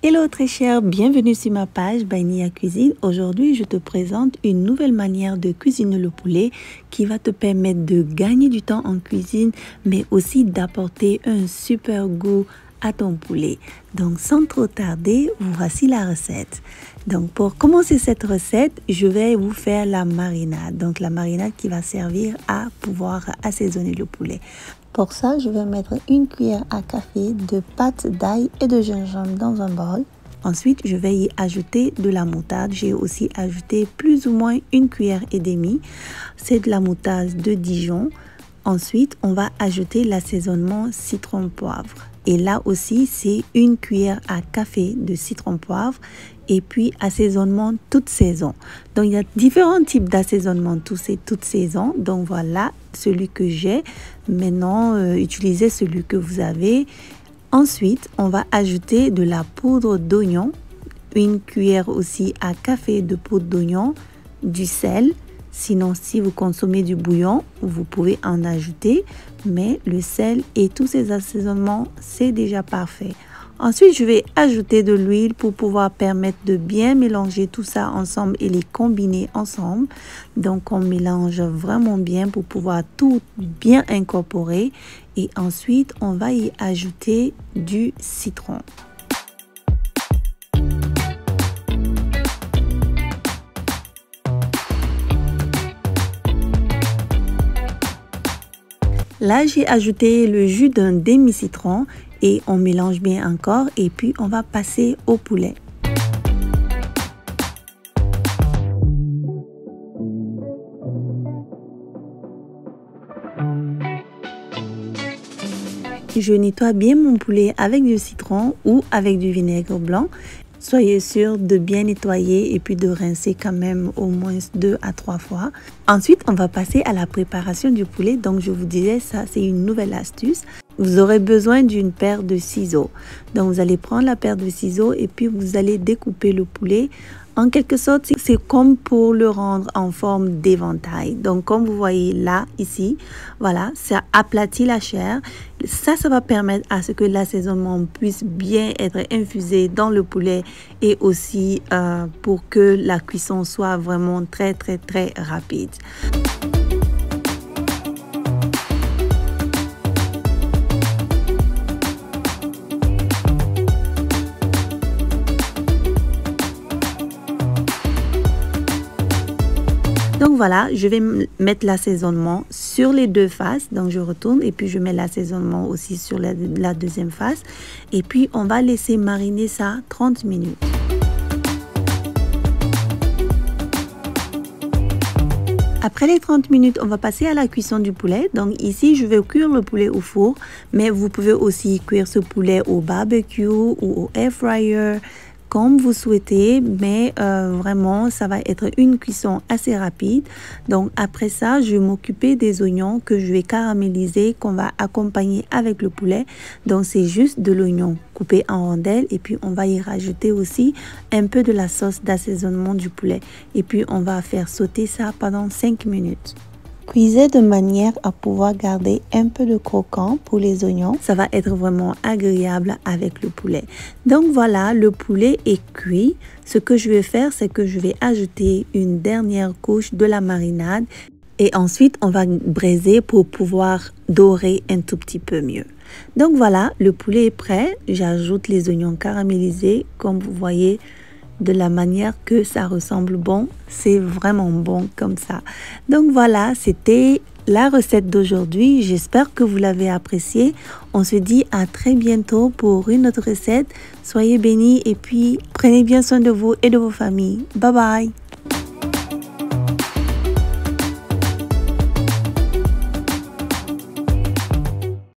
Hello très cher, bienvenue sur ma page By Nia Cuisine. Aujourd'hui, je te présente une nouvelle manière de cuisiner le poulet qui va te permettre de gagner du temps en cuisine, mais aussi d'apporter un super goût à ton poulet. Donc sans trop tarder, voici la recette. Donc pour commencer cette recette, je vais vous faire la marinade. Donc la marinade qui va servir à pouvoir assaisonner le poulet. Pour ça, je vais mettre une cuillère à café de pâte d'ail et de gingembre dans un bol. Ensuite, je vais y ajouter de la moutarde. J'ai aussi ajouté plus ou moins une cuillère et demie. C'est de la moutarde de Dijon. Ensuite, on va ajouter l'assaisonnement citron-poivre. Et là aussi, c'est une cuillère à café de citron-poivre. Et puis, assaisonnement toute saison. Donc, il y a différents types d'assaisonnement toute saison. Donc, voilà celui que j'ai. Maintenant, utilisez celui que vous avez. Ensuite, on va ajouter de la poudre d'oignon. Une cuillère aussi à café de poudre d'oignon. Du sel. Sinon, si vous consommez du bouillon, vous pouvez en ajouter. Mais le sel et tous ces assaisonnements, c'est déjà parfait. Ensuite, je vais ajouter de l'huile pour pouvoir permettre de bien mélanger tout ça ensemble et les combiner ensemble. Donc, on mélange vraiment bien pour pouvoir tout bien incorporer. Et ensuite, on va y ajouter du citron. Là, j'ai ajouté le jus d'un demi-citron et on mélange bien encore et puis on va passer au poulet. Je nettoie bien mon poulet avec du citron ou avec du vinaigre blanc. Soyez sûr de bien nettoyer et puis de rincer quand même au moins 2 à 3 fois. Ensuite, on va passer à la préparation du poulet. Donc, je vous disais, ça, c'est une nouvelle astuce. Vous aurez besoin d'une paire de ciseaux. Donc, vous allez prendre la paire de ciseaux et puis vous allez découper le poulet. En quelque sorte, c'est comme pour le rendre en forme d'éventail. Donc, comme vous voyez là, ici, voilà, ça aplatit la chair. Ça va permettre à ce que l'assaisonnement puisse bien être infusé dans le poulet et aussi pour que la cuisson soit vraiment très rapide. Donc voilà, je vais mettre l'assaisonnement sur les deux faces. Donc je retourne et puis je mets l'assaisonnement aussi sur la deuxième face. Et puis on va laisser mariner ça 30 minutes. Après les 30 minutes, on va passer à la cuisson du poulet. Donc ici, je vais cuire le poulet au four. Mais vous pouvez aussi cuire ce poulet au barbecue ou au air fryer, comme vous souhaitez, mais vraiment ça va être une cuisson assez rapide. Donc après ça, je vais m'occuper des oignons que je vais caraméliser, qu'on va accompagner avec le poulet. Donc c'est juste de l'oignon coupé en rondelles et puis on va y rajouter aussi un peu de la sauce d'assaisonnement du poulet et puis on va faire sauter ça pendant 5 minutes. Cuisez de manière à pouvoir garder un peu de croquant pour les oignons. Ça va être vraiment agréable avec le poulet. Donc voilà, le poulet est cuit. Ce que je vais faire, c'est que je vais ajouter une dernière couche de la marinade. Et ensuite, on va braiser pour pouvoir dorer un tout petit peu mieux. Donc voilà, le poulet est prêt. J'ajoute les oignons caramélisés, comme vous voyez, de la manière que ça ressemble bon. C'est vraiment bon comme ça. Donc voilà, c'était la recette d'aujourd'hui. J'espère que vous l'avez appréciée. On se dit à très bientôt pour une autre recette. Soyez bénis et puis prenez bien soin de vous et de vos familles. Bye bye.